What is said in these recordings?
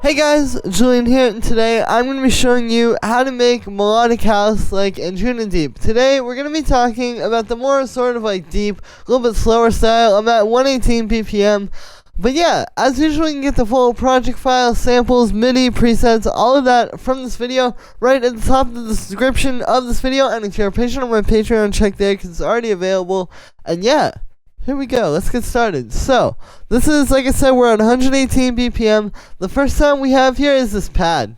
Hey guys, Julian here, and today I'm going to be showing you how to make melodic house like Anjunadeep. Today we're going to be talking about the more sort of like deep, a little bit slower style. I'm at 118 BPM. But yeah, as usual, you can get the full project file, samples, MIDI, presets, all of that from this video right at the top of the description of this video. And if you're a patron on my Patreon, check there because it's already available. And yeah, here we go. Let's get started. So, this is, like I said, we're at 118 BPM. The first sound we have here is this pad.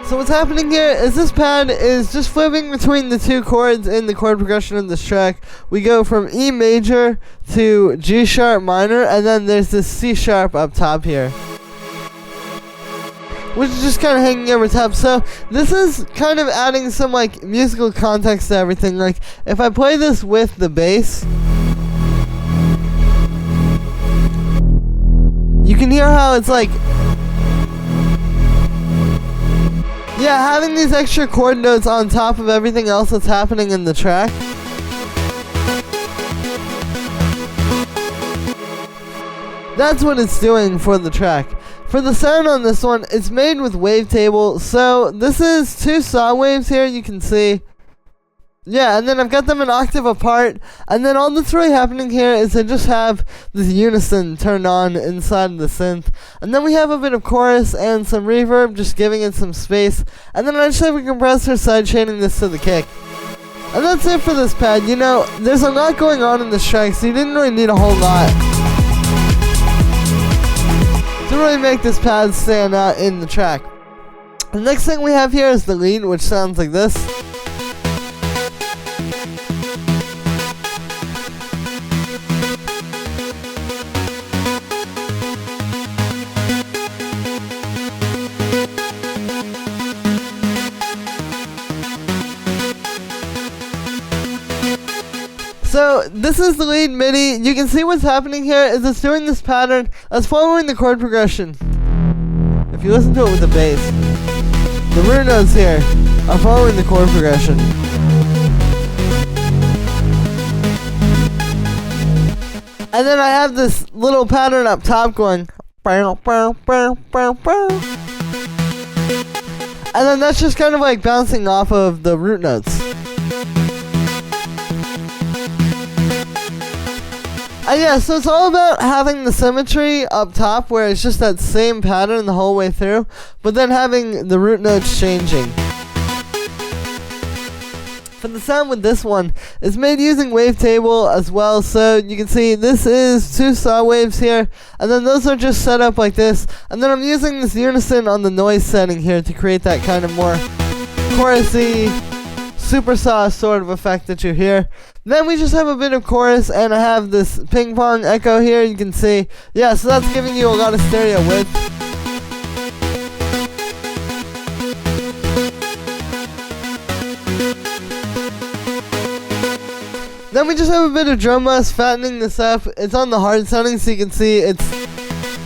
So what's happening here is this pad is just flipping between the two chords in the chord progression of this track. We go from E major to G sharp minor, and then there's this C sharp up top here, which is just kind of hanging over top. So this is kind of adding some like musical context to everything. Like if I play this with the bass, you can hear how it's like, yeah, having these extra chord notes on top of everything else that's happening in the track. That's what it's doing for the track. For the sound on this one, it's made with wavetable. So this is two saw waves here, you can see. Yeah, and then I've got them an octave apart, and then all that's really happening here is I just have this unison turned on inside of the synth, and then we have a bit of chorus and some reverb, just giving it some space, and then I just have a compressor side chaining this to the kick. And that's it for this pad. You know, there's a lot going on in this track, so you didn't really need a whole lot to really make this pad stand out in the track. The next thing we have here is the lead, which sounds like this. So this is the lead MIDI. You can see what's happening here is it's doing this pattern that's following the chord progression. If you listen to it with the bass, the root notes here are following the chord progression. And then I have this little pattern up top going, and then that's just kind of like bouncing off of the root notes. And yeah, so it's all about having the symmetry up top where it's just that same pattern the whole way through, but then having the root notes changing. For the sound with this one, it's made using wavetable as well, so you can see this is two saw waves here, and then those are just set up like this, and then I'm using this unison on the noise setting here to create that kind of more chorusy, super saw sort of effect that you hear. Then we just have a bit of chorus, and I have this ping pong echo here, you can see. Yeah, so that's giving you a lot of stereo width. Then we just have a bit of drum bus, fattening this up. It's on the hard setting, so you can see it's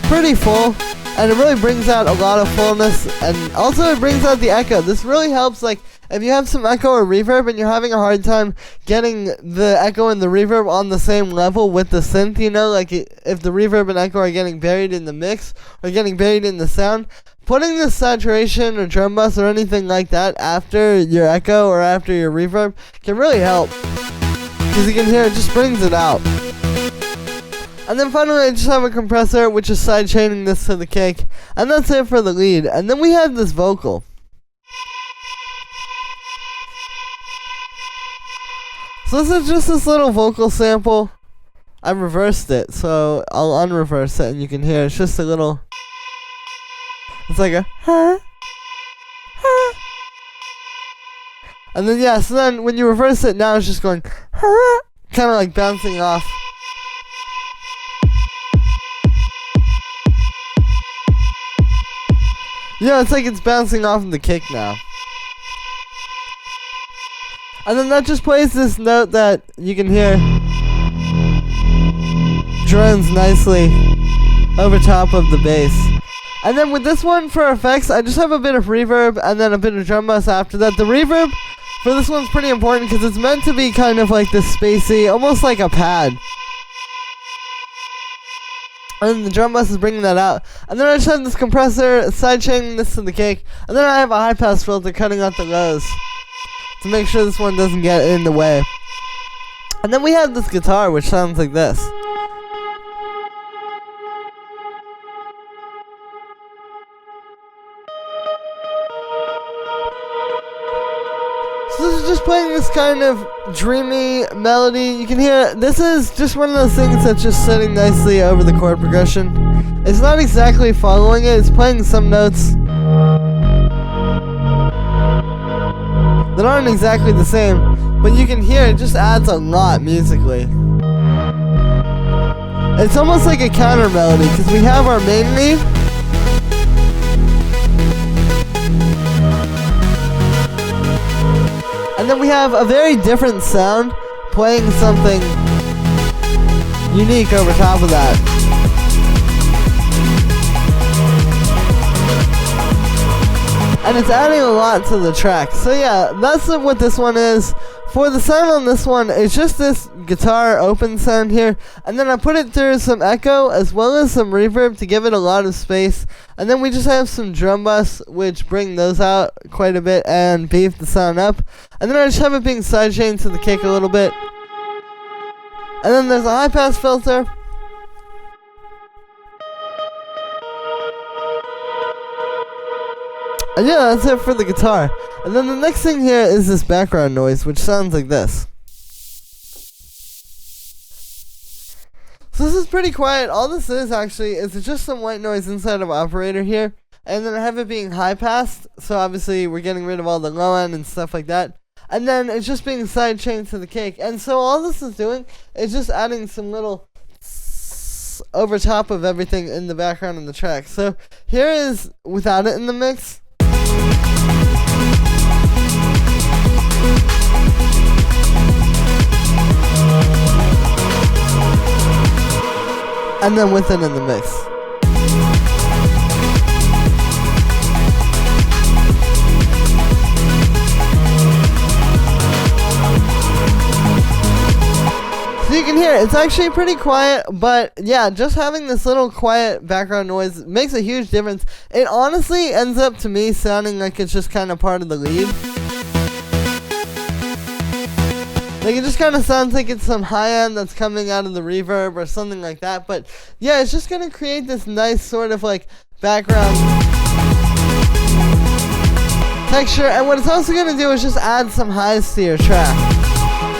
pretty full, and it really brings out a lot of fullness, and also it brings out the echo. This really helps, like, if you have some echo or reverb and you're having a hard time getting the echo and the reverb on the same level with the synth, you know, like if the reverb and echo are getting buried in the mix or getting buried in the sound, putting this saturation or drum bus or anything like that after your echo or after your reverb can really help, because you can hear it just brings it out. And then finally I just have a compressor which is side chaining this to the kick, and that's it for the lead. And then we have this vocal. So this is just this little vocal sample. I reversed it, so I'll unreverse it and you can hear it's just a little, it's like a huh, huh. And then yeah, so then when you reverse it, now it's just going huh, kind of like bouncing off. Yeah, it's like it's bouncing off of the kick now. And then that just plays this note that you can hear drones nicely over top of the bass. And then with this one for effects, I just have a bit of reverb and then a bit of drum bass after that. The reverb for this one's pretty important because it's meant to be kind of like this spacey, almost like a pad. And the drum bass is bringing that out. And then I just have this compressor sidechaining this to the kick. And then I have a high pass filter cutting out the lows to make sure this one doesn't get in the way. And then we have this guitar which sounds like this. So this is just playing this kind of dreamy melody. You can hear this is just one of those things that's just sitting nicely over the chord progression. It's not exactly following it, it's playing some notes that aren't exactly the same, but you can hear it just adds a lot musically. It's almost like a counter melody because we have our main lead. And then we have a very different sound playing something unique over top of that. And it's adding a lot to the track. So yeah, that's what this one is. For the sound on this one, it's just this guitar open sound here, and then I put it through some echo as well as some reverb to give it a lot of space, and then we just have some drum bass which bring those out quite a bit and beef the sound up, and then I just have it being sidechained to the kick a little bit, and then there's a high pass filter. And yeah, that's it for the guitar. And then the next thing here is this background noise, which sounds like this. So this is pretty quiet. All this is actually is just some white noise inside of operator here. And then I have it being high passed. So obviously we're getting rid of all the low end and stuff like that. And then it's just being sidechained to the kick. And so all this is doing is just adding some little over top of everything in the background of the track. So here is without it in the mix. And then with it in the mix. So you can hear it. It's actually pretty quiet, but yeah, just having this little quiet background noise makes a huge difference. It honestly ends up to me sounding like it's just kind of part of the lead. Like it just kind of sounds like it's some high end that's coming out of the reverb or something like that. But yeah, it's just going to create this nice sort of like background texture. And what it's also going to do is just add some highs to your track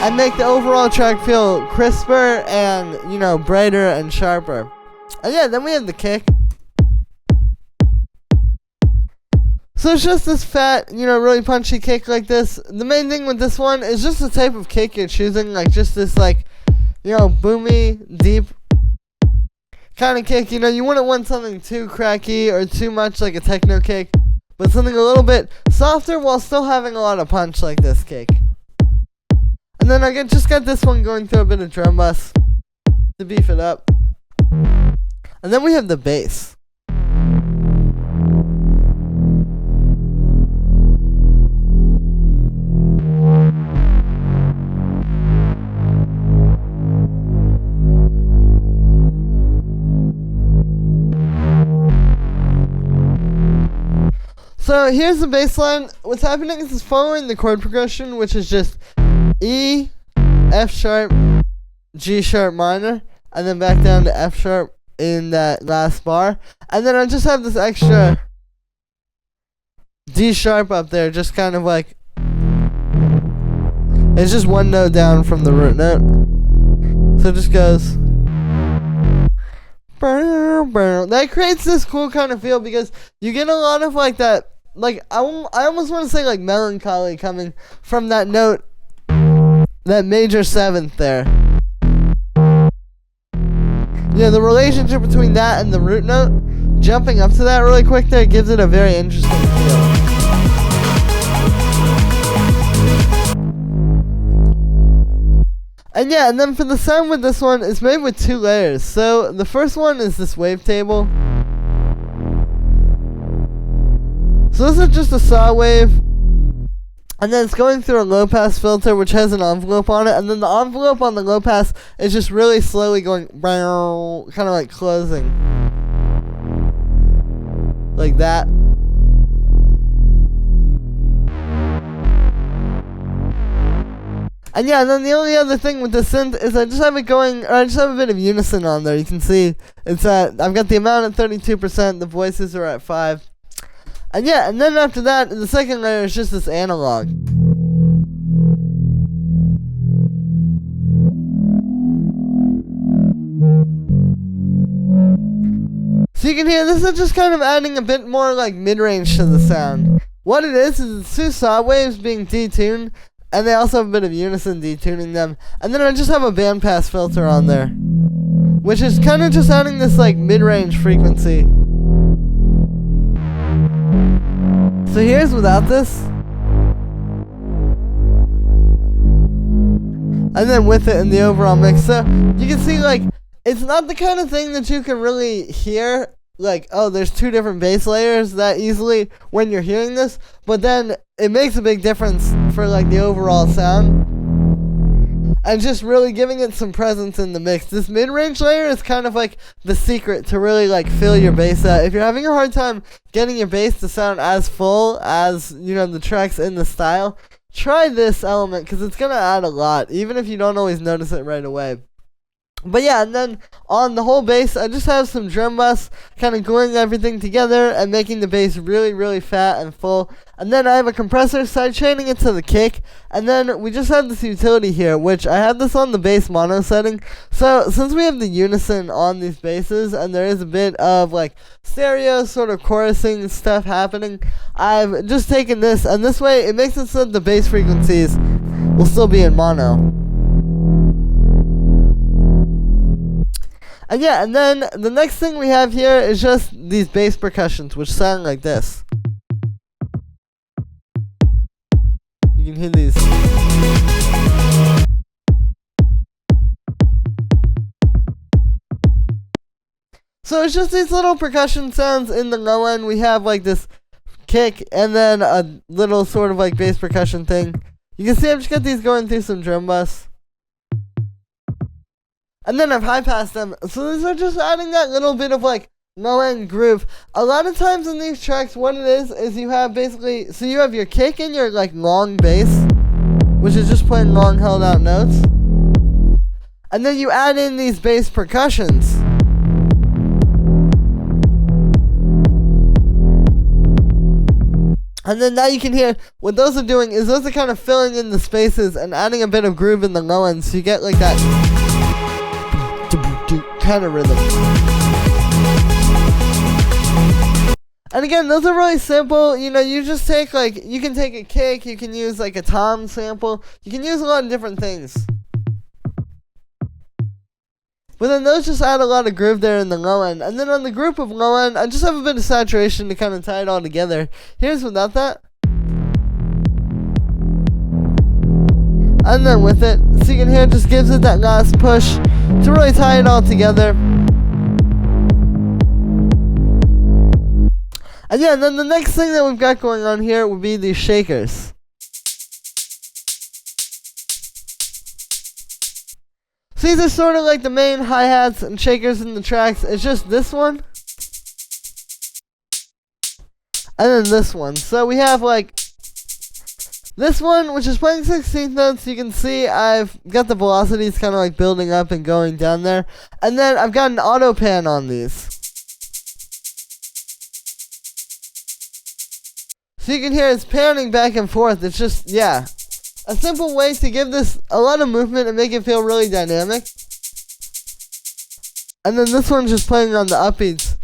and make the overall track feel crisper and, you know, brighter and sharper. And yeah, then we have the kick. So it's just this fat, you know, really punchy kick like this. The main thing with this one is just the type of kick you're choosing, like just this like, you know, boomy, deep kind of kick. You know, you wouldn't want something too cracky or too much like a techno kick, but something a little bit softer while still having a lot of punch like this kick. And then I just got this one going through a bit of drum bass to beef it up. And then we have the bass. So here's the bass line. What's happening is it's following the chord progression, which is just E, F sharp, G sharp minor, and then back down to F sharp in that last bar. And then I just have this extra D sharp up there, just kind of like, it's just one note down from the root note. So it just goes. That creates this cool kind of feel because you get a lot of like that, like I almost want to say like melancholy coming from that note, that major seventh there. Yeah, the relationship between that and the root note, jumping up to that really quick there gives it a very interesting feel. And yeah, and then for the sound with this one, it's made with two layers. So the first one is this wavetable. So this is just a saw wave. And then it's going through a low pass filter which has an envelope on it. And then the envelope on the low pass is just really slowly going kind of like closing. Like that. And yeah, and then the only other thing with the synth is I just have it going, or I just have a bit of unison on there. You can see it's at, I've got the amount at 32%, the voices are at 5. And yeah, and then after that, the second layer is just this analog. So you can hear this is just kind of adding a bit more like mid-range to the sound. What it is it's 2 saw waves being detuned, and they also have a bit of unison detuning them. And then I just have a bandpass filter on there, which is kind of just adding this like mid-range frequency. So here's without this. And then with it in the overall mix. So you can see like it's not the kind of thing that you can really hear, like, oh, there's 2 different bass layers that easily when you're hearing this, but then it makes a big difference for like the overall sound. And just really giving it some presence in the mix. This mid-range layer is kind of like the secret to really like fill your bass out. If you're having a hard time getting your bass to sound as full as, you know, the tracks in the style, try this element because it's going to add a lot, even if you don't always notice it right away. But yeah, and then on the whole bass, I just have some drum bus kind of gluing everything together and making the bass really, really fat and full. And then I have a compressor side chaining it to the kick. And then we just have this utility here, which I have this on the bass mono setting. So since we have the unison on these basses and there is a bit of like stereo sort of chorusing stuff happening, I've just taken this, and this way it makes it so that the bass frequencies will still be in mono. And yeah, and then the next thing we have here is just these bass percussions, which sound like this. You can hear these. So it's just these little percussion sounds in the low end. We have like this kick and then a little sort of like bass percussion thing. You can see I've just got these going through some drum bus. And then I've high-passed them, so these are just adding that little bit of, like, low-end groove. A lot of times in these tracks, what it is you have basically, so you have your kick and your, like, long bass, which is just playing long held-out notes. And then you add in these bass percussions. And then now you can hear, what those are doing is those are kind of filling in the spaces and adding a bit of groove in the low end, so you get, like, that kind of rhythm. And again, those are really simple. You know, you just take like, you can take a kick, you can use like a tom sample, you can use a lot of different things. But then those just add a lot of groove there in the low end. And then on the group of low end, I just have a bit of saturation to kind of tie it all together. Here's without that. And then with it, so you can hear it just gives it that last push to really tie it all together. And yeah, and then the next thing that we've got going on here would be these shakers. So these are sort of like the main hi-hats and shakers in the tracks. It's just this one. And then this one. So we have like this one, which is playing 16th notes. You can see I've got the velocities kind of like building up and going down there. And then I've got an auto pan on these. So you can hear it's panning back and forth. It's just, yeah, a simple way to give this a lot of movement and make it feel really dynamic. And then this one's just playing on the upbeats.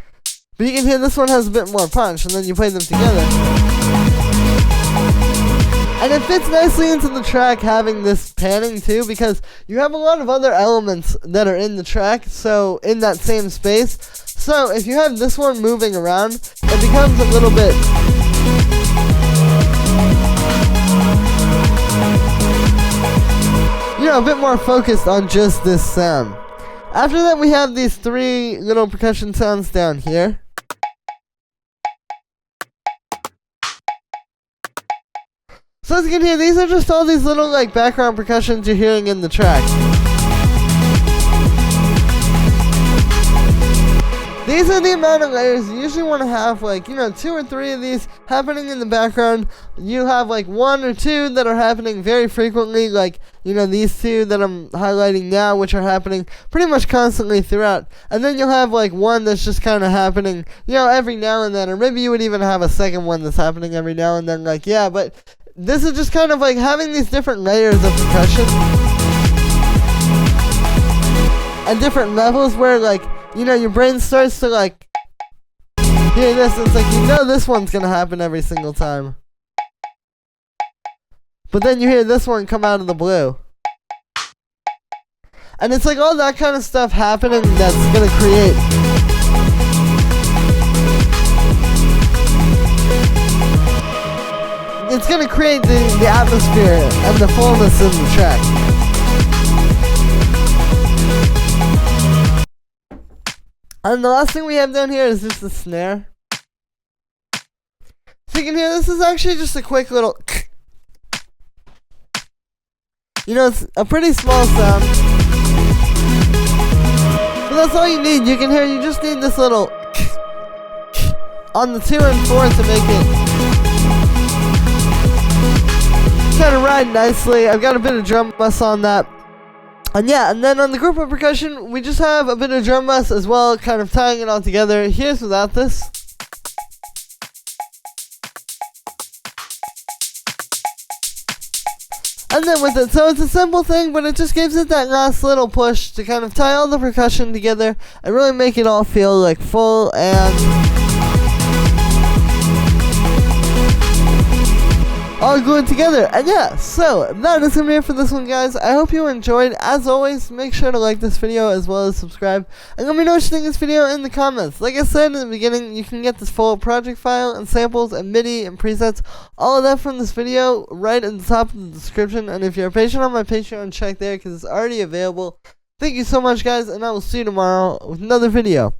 But you can hear this one has a bit more punch, and then you play them together. And it fits nicely into the track having this panning too, because you have a lot of other elements that are in the track, so in that same space. So if you have this one moving around, it becomes a little bit a bit more focused on just this sound. After that, we have these 3 little percussion sounds down here. So as you can hear, these are just all these little like background percussions you're hearing in the track. These are the amount of layers you usually want to have, like, 2 or 3 of these happening in the background. You have like 1 or 2 that are happening very frequently, like, these 2 that I'm highlighting now, which are happening pretty much constantly throughout. And then you'll have like 1 that's just kind of happening, every now and then, or maybe you would even have a second one that's happening every now and then, like, yeah, but this is just kind of like having these different layers of percussion and different levels where, like, your brain starts to, like, hear this, and it's like, this one's gonna happen every single time. But then you hear this one come out of the blue. And it's like all that kind of stuff happening that's gonna create the atmosphere and the fullness in the track. And the last thing we have down here is just the snare. So you can hear this is actually just a quick little it's a pretty small sound. But that's all you need. You can hear, you just need this little on the 2 and 4 to make it kind of ride nicely. I've got a bit of drum bus on that. And yeah, and then on the group of percussion, we just have a bit of drum bass as well, kind of tying it all together. Here's without this. And then with it, so it's a simple thing, but it just gives it that last little push to kind of tie all the percussion together and really make it all feel like full and all glued together. And yeah, so that is gonna be it for this one, guys. I hope you enjoyed. As always, make sure to like this video as well as subscribe, and let me know what you think of this video in the comments. Like I said in the beginning, you can get this full project file and samples and MIDI and presets, all of that from this video right at the top of the description. And if you're a patron on my Patreon, check there because it's already available. Thank you so much, guys, and I will see you tomorrow with another video.